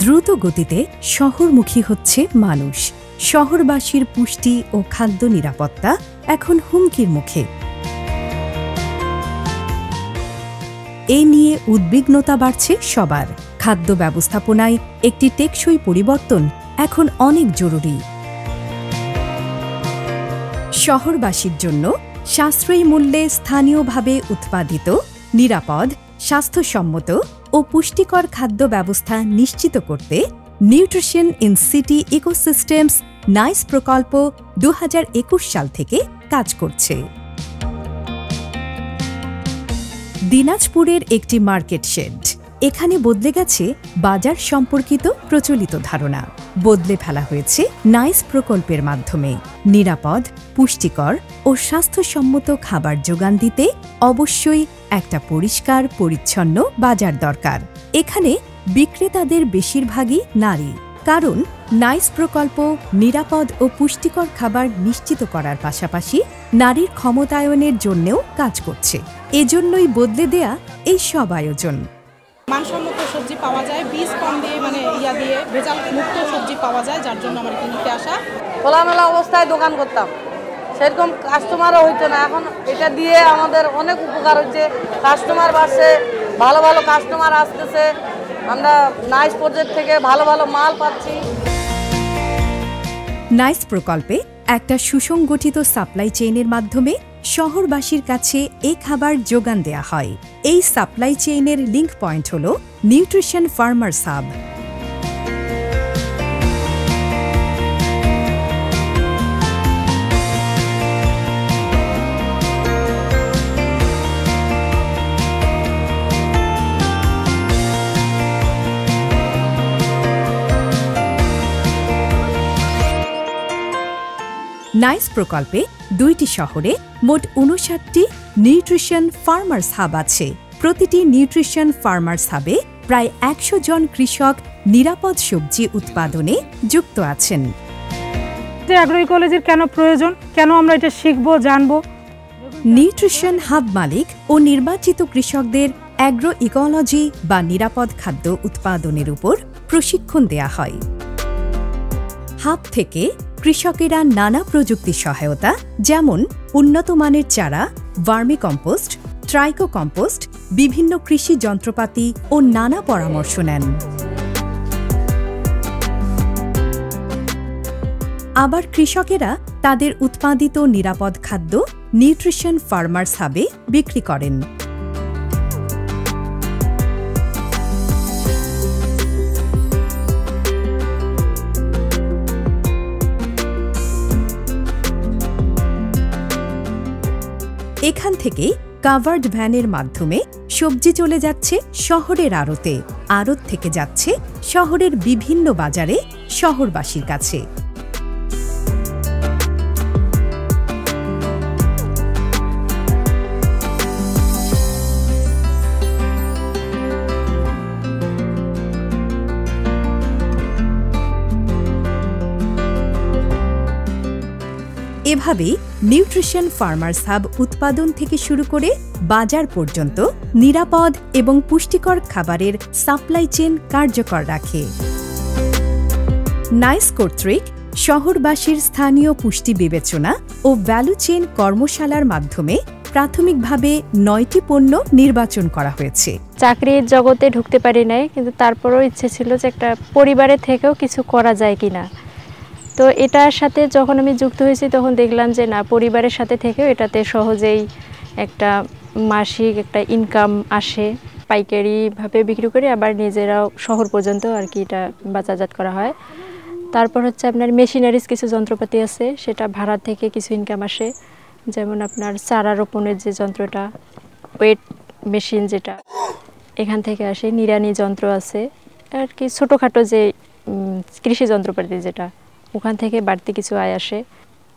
দ্রুত গতিতে শহরমুখী হচ্ছে মানুষ। শহরবাসীর পুষ্টি ও খাদ্য নিরাপত্তা এখন হুমকির মুখে। এ নিয়ে উদ্বিগ্নতা বাড়ছে সবার। খাদ্য ব্যবস্থাপনায় একটি টেকসই পরিবর্তন এখন অনেক জরুরি। শহরবাসীর জন্য সাশ্রয়ী মূল্যে স্থানীয়ভাবে উৎপাদিত, নিরাপদ, স্বাস্থ্যসম্মত ও পুষ্টিকর খাদ্য ব্যবস্থা নিশ্চিত করতে nutrition in city ecosystems nice প্রকল্প 2021 সাল থেকে কাজ করছে। দিনাজপুরের একটি মার্কেট শেড। এখানে বদলে গেছে বাজার সম্পর্কিত প্রচলিত ধারণা। বদলে ফেলা হয়েছে নাইস প্রকল্পের মাধ্যমে। নিরাপদ, পুষ্টিকর ও স্বাস্থ্যসম্মত খাবার যোগান দিতে অবশ্যই একটা পরিষ্কার পরিচ্ছন্ন বাজার দরকার। এখানে বিক্রেতাদের বেশিরভাগই নারী, কারণ নাইস প্রকল্প নিরাপদ ও পুষ্টিকর খাবার নিশ্চিত করার পাশাপাশি নারীর ক্ষমতায়নের জন্যও কাজ করছে। এজন্যই বদলে দেয়া এই সব আয়োজন। মানসম্মত সবজি পাওয়া যায়, বীজ কম দিয়ে দিয়ে ভেজাল মুক্ত সবজি পাওয়া যায়, যার জন্য আমার কিনতে আসা। খোলামেলা অবস্থায় দোকান করতাম, সেরকম কাস্টমারও হইতো না। এখন এটা দিয়ে আমাদের অনেক উপকার হচ্ছে, কাস্টমার বাড়ছে, ভালো ভালো কাস্টমার আসতেছে, আমরা নাইস প্রজেক্ট থেকে ভালো ভালো মাল পাচ্ছি। নাইস প্রকল্পে একটা সুসংগঠিত সাপ্লাই চেইনের মাধ্যমে শহরবাসীর কাছে এই খাবার যোগান দেয়া হয়। এই সাপ্লাই চেইনের লিঙ্ক পয়েন্ট হল নিউট্রিশন ফার্মার্স হাব। নাইস প্রকল্পে 2টি শহরে মোট 59টি নিউট্রিশন ফার্মার্স হাব আছে। প্রতিটি নিউট্রিশন ফার্মার্স হাবে প্রায় 100 জন কৃষক নিরাপদ সবজি উৎপাদনে যুক্ত আছেন। অ্যাগ্রো ইকোলজির কেন প্রয়োজন, কেন আমরা এটা শিখব, জানব? নিউট্রিশন হাব মালিক ও নির্বাচিত কৃষকদের অ্যাগ্রো ইকোলজি বা নিরাপদ খাদ্য উৎপাদনের উপর প্রশিক্ষণ দেয়া হয়। হাব থেকে কৃষকেরা নানা প্রযুক্তি সহায়তা, যেমন উন্নত মানের চারা, ভার্মি কম্পোস্ট, ট্রাইকো কম্পোস্ট, বিভিন্ন কৃষি যন্ত্রপাতি ও নানা পরামর্শ নেন। আবার কৃষকেরা তাদের উৎপাদিত নিরাপদ খাদ্য নিউট্রিশন ফার্মার্স হাবে বিক্রি করেন। এখান থেকে কাভার্ড ভ্যানের মাধ্যমে সবজি চলে যাচ্ছে শহরের আড়তে, আড়ত থেকে যাচ্ছে শহরের বিভিন্ন বাজারে শহরবাসীর কাছে। এভাবেই নিউট্রিশন ফার্মার্স হাব উৎপাদন থেকে শুরু করে বাজার পর্যন্ত নিরাপদ এবং পুষ্টিকর খাবারের সাপ্লাই চেইন কার্যকর রাখে। নাইস কর্তৃক শহরবাসীর স্থানীয় পুষ্টি বিবেচনা ও ভ্যালু চেইন কর্মশালার মাধ্যমে প্রাথমিকভাবে 9টি পণ্য নির্বাচন করা হয়েছে। চাকরির জগতে ঢুকতে পারি নাই, কিন্তু তারপরও ইচ্ছে ছিল যে একটা পরিবারের থেকেও কিছু করা যায় কিনা। তো এটার সাথে যখন আমি যুক্ত হয়েছি তখন দেখলাম যে না, পরিবারের সাথে থেকেও এটাতে সহজেই একটা মাসিক একটা ইনকাম আসে। পাইকারিভাবে বিক্রি করে আবার নিজেরাও শহর পর্যন্ত আর কি এটা বাজারজাত করা হয়। তারপর হচ্ছে আপনার মেশিনারিজ কিছু যন্ত্রপাতি আছে, সেটা ভাড়া থেকে কিছু ইনকাম আসে। যেমন আপনার চারা রোপণের যে যন্ত্রটা, ওয়েট মেশিন যেটা এখান থেকে আসে, নিড়ানি যন্ত্র আছে আর কি, ছোটোখাটো যে কৃষি যন্ত্রপাতি যেটা, ওখান থেকে বাড়তি কিছু আয় আসে।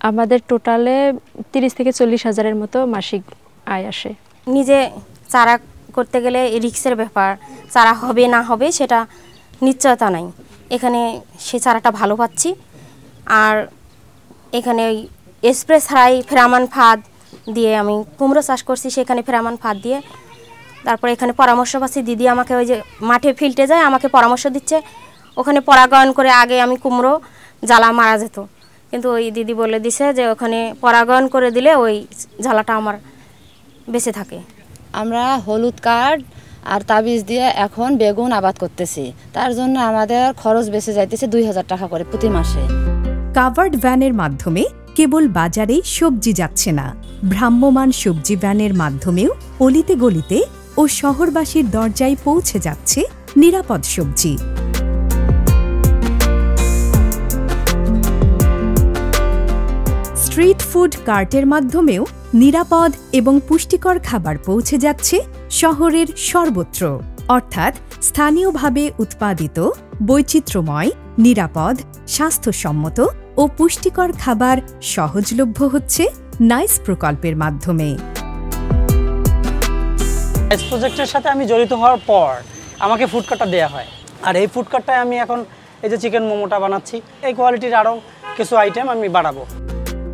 আমাদের টোটালে 30 থেকে 40 হাজারের মতো মাসিক আয় আসে। নিজে চারা করতে গেলে রিস্কের ব্যাপার, চারা হবে না হবে সেটা নিশ্চয়তা নাই। এখানে সে চারাটা ভালো পাচ্ছি। আর এখানে ওই স্প্রে ছাড়াই ফেরামান ফাঁদ দিয়ে আমি কুমড়ো চাষ করছি, সেখানে ফেরামান ফাঁদ দিয়ে। তারপরে এখানে পরামর্শ পাচ্ছি, দিদি আমাকে ওই যে মাঠে ফিল্ডে যায় আমাকে পরামর্শ দিচ্ছে ওখানে পরাগায়ন করে আগে আমি কুমড়ো জ্বালা মারা যেত, কিন্তু ওই দিদি বলে দিছে যে ওখানে পরাগায়ন করে দিলে ওই জ্বালাটা আমার বেঁচে থাকে। আমরা হলুদ কার্ড আর তাবিজ দিয়ে এখন বেগুন আবাদ করতেছি, তার জন্য আমাদের খরচ বেঁচে যাইতেছে 2000 টাকা করে প্রতি মাসে। কাভার্ড ভ্যানের মাধ্যমে কেবল বাজারেই সবজি যাচ্ছে না, ভ্রাম্যমাণ সবজি ভ্যানের মাধ্যমেও অলিতে গলিতে ও শহরবাসীর দরজায় পৌঁছে যাচ্ছে নিরাপদ সবজি। স্ট্রিট ফুড কার্টের মাধ্যমেও নিরাপদ এবং পুষ্টিকর খাবার পৌঁছে যাচ্ছে শহরের সর্বত্র, অর্থাৎ স্থানীয়ভাবে উৎপাদিত বৈচিত্র্যময়, নিরাপদ, স্বাস্থ্যসম্মত ও পুষ্টিকর খাবার সহজলভ্য হচ্ছে নাইস প্রকল্পের মাধ্যমে। নাইস প্রজেক্টের সাথে আমি জড়িত হওয়ার পর আমাকে ফুড কার্টটা দেওয়া হয়, আর এই ফুড কার্টটায় আমি এখন এই যে চিকেন মোমোটা বানাচ্ছি, এই কোয়ালিটির আরও কিছু আইটেম আমি বাড়াবো।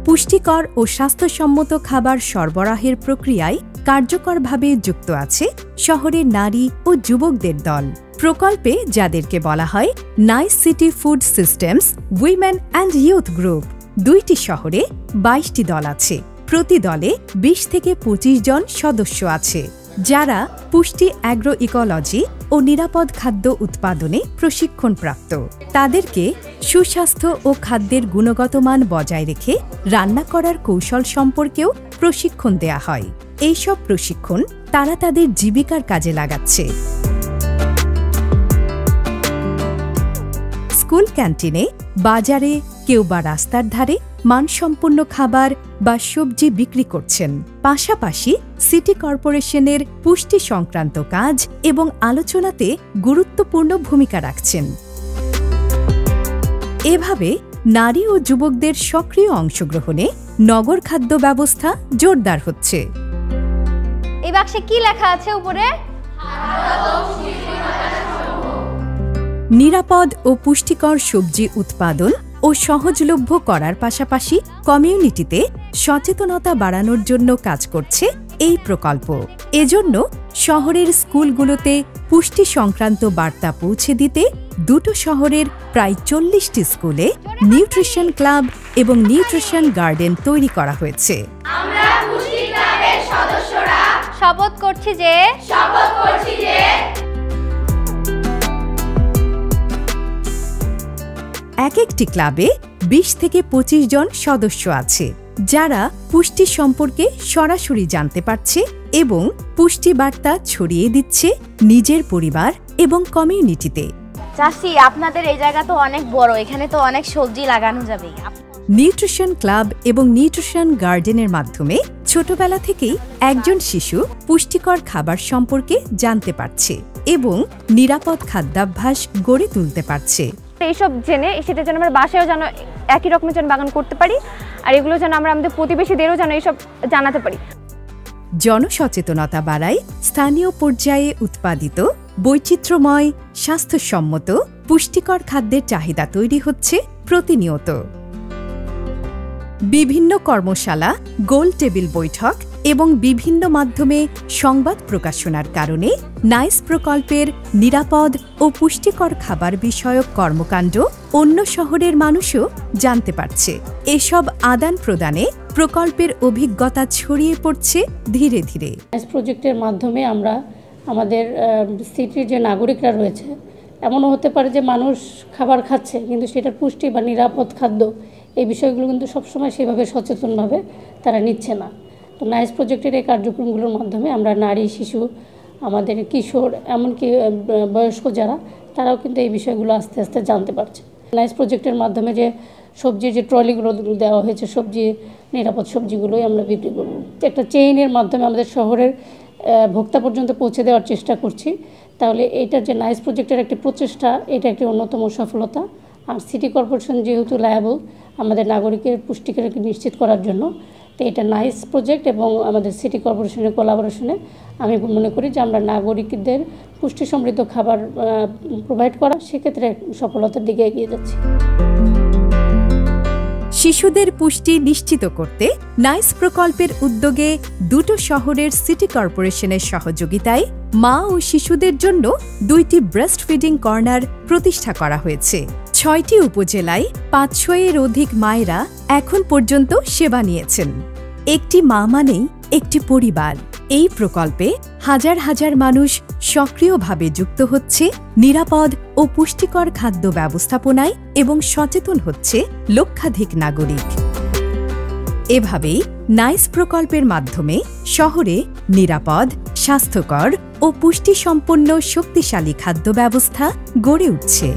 পুষ্টিকর ও স্বাস্থ্যসম্মত খাবার সরবরাহের প্রক্রিয়ায় কার্যকরভাবে যুক্ত আছে শহরের নারী ও যুবকদের দল। প্রকল্পে যাদেরকে বলা হয় nice city food systems women and youth group, 2টি শহরে 22টি দল আছে। প্রতি দলে 20 থেকে 25 জন সদস্য আছে, যারা পুষ্টি, অ্যাগ্রো ইকোলজি ও নিরাপদ খাদ্য উৎপাদনে প্রশিক্ষণপ্রাপ্ত। তাদেরকে সুস্বাস্থ্য ও খাদ্যের গুণগত মান বজায় রেখে রান্না করার কৌশল সম্পর্কেও প্রশিক্ষণ দেয়া হয়। এইসব প্রশিক্ষণ তারা তাদের জীবিকার কাজে লাগাচ্ছে। স্কুল ক্যান্টিনে, বাজারে, কেউ বা রাস্তার ধারে মানসম্পন্ন খাবার বা সবজি বিক্রি করছেন। পাশাপাশি সিটি কর্পোরেশনের পুষ্টি সংক্রান্ত কাজ এবং আলোচনাতে গুরুত্বপূর্ণ ভূমিকা রাখছেন। এভাবে নারী ও যুবকদের সক্রিয় অংশগ্রহণে নগর খাদ্য ব্যবস্থা জোরদার হচ্ছে। এই বাক্সে কি লেখা আছে উপরে? নিরাপদ ও পুষ্টিকর সবজি উৎপাদন ও সহজলভ্য করার পাশাপাশি কমিউনিটিতে সচেতনতা বাড়ানোর জন্য কাজ করছে এই প্রকল্প। এজন্য শহরের স্কুলগুলোতে পুষ্টি সংক্রান্ত বার্তা পৌঁছে দিতে 2টো শহরের প্রায় 40টি স্কুলে নিউট্রিশন ক্লাব এবং নিউট্রিশন গার্ডেন তৈরি করা হয়েছে। আমরা পুষ্টি ক্লাবের সদস্যরা শপথ করছি যে এক একটি ক্লাবে 20 থেকে 25 জন সদস্য আছে, যারা পুষ্টি সম্পর্কে সরাসরি জানতে পারছে এবং পুষ্টি বার্তা ছড়িয়ে দিচ্ছে নিজের পরিবার এবং কমিউনিটিতে। চাচি, আপনাদের এই জায়গা তো অনেক বড়, এখানে তো অনেক সবজি লাগানো যাবে। নিউট্রিশন ক্লাব এবং নিউট্রিশন গার্ডেনের মাধ্যমে ছোটবেলা থেকেই একজন শিশু পুষ্টিকর খাবার সম্পর্কে জানতে পারছে এবং নিরাপদ খাদ্যাভ্যাস গড়ে তুলতে পারছে। এইসব জেনে সেটা যেন আমরা বাসায়ও যেন একই রকমের যেন বাগান করতে পারি, আর এগুলো যেন আমরা আমাদের প্রতিবেশীদেরও যেন এইসব জানাতে পারি। জনসচেতনতা বাড়ায় স্থানীয় পর্যায়ে উৎপাদিত বৈচিত্র্যময়, স্বাস্থ্যসম্মত, পুষ্টিকর খাদ্যের চাহিদা তৈরি হচ্ছে প্রতিনিয়ত। বিভিন্ন কর্মশালা, গোল টেবিল বৈঠক এবং বিভিন্ন মাধ্যমে সংবাদ প্রকাশনার কারণে নাইস প্রকল্পের নিরাপদ ও পুষ্টিকর খাবার বিষয়ক কর্মকাণ্ড অন্য শহরের মানুষও জানতে পারছে। এসব আদান প্রদানে প্রকল্পের অভিজ্ঞতা ছড়িয়ে পড়ছে ধীরে ধীরে। নাইস প্রজেক্টের মাধ্যমে আমরা আমাদের সিটির যে নাগরিকরা রয়েছে, এমনও হতে পারে যে মানুষ খাবার খাচ্ছে কিন্তু সেটার পুষ্টি বা নিরাপদ খাদ্য এই বিষয়গুলো কিন্তু সবসময় সেভাবে সচেতনভাবে তারা নিচ্ছে না। তো নাইস প্রজেক্টের এই কার্যক্রমগুলোর মাধ্যমে আমরা নারী, শিশু, আমাদের কিশোর, এমনকি বয়স্ক যারা, তারাও কিন্তু এই বিষয়গুলো আস্তে আস্তে জানতে পারছে। নাইস প্রজেক্টের মাধ্যমে যে সবজির যে ট্রলিগুলো দেওয়া হয়েছে, সবজি, নিরাপদ সবজিগুলোই আমরা বিক্রি করব। একটা চেইনের মাধ্যমে আমাদের শহরের ভোক্তা পর্যন্ত পৌঁছে দেওয়ার চেষ্টা করছি। তাহলে এটা যে নাইস প্রজেক্টের একটি প্রচেষ্টা, এটা একটি অন্যতম সফলতা। আর সিটি কর্পোরেশন যেহেতু লায়াবল আমাদের নাগরিকের পুষ্টিকে নিশ্চিত করার জন্য, তো এটা নাইস প্রজেক্ট এবং আমাদের সিটি কর্পোরেশনের কোলাবোরেশনে আমি মনে করি যে আমরা নাগরিকদের পুষ্টি সমৃদ্ধ খাবার প্রোভাইড করা, সেক্ষেত্রে সফলতার দিকে এগিয়ে যাচ্ছি। শিশুদের পুষ্টি নিশ্চিত করতে নাইস প্রকল্পের উদ্যোগে দুটো শহরের সিটি কর্পোরেশনের সহযোগিতায় মা ও শিশুদের জন্য 2টি ব্রেস্ট ফিডিং কর্নার প্রতিষ্ঠা করা হয়েছে। 6টি উপজেলায় 500-এর অধিক মায়েরা এখন পর্যন্ত সেবা নিয়েছেন। একটি মা মানেই একটি পরিবার। এই প্রকল্পে হাজার হাজার মানুষ সক্রিয়ভাবে যুক্ত হচ্ছে, নিরাপদ ও পুষ্টিকর খাদ্য ব্যবস্থাপনায় এবং সচেতন হচ্ছে লক্ষাধিক নাগরিক। এভাবেই নাইস প্রকল্পের মাধ্যমে শহরে নিরাপদ, স্বাস্থ্যকর ও পুষ্টিসম্পন্ন শক্তিশালী খাদ্য ব্যবস্থা গড়ে উঠছে।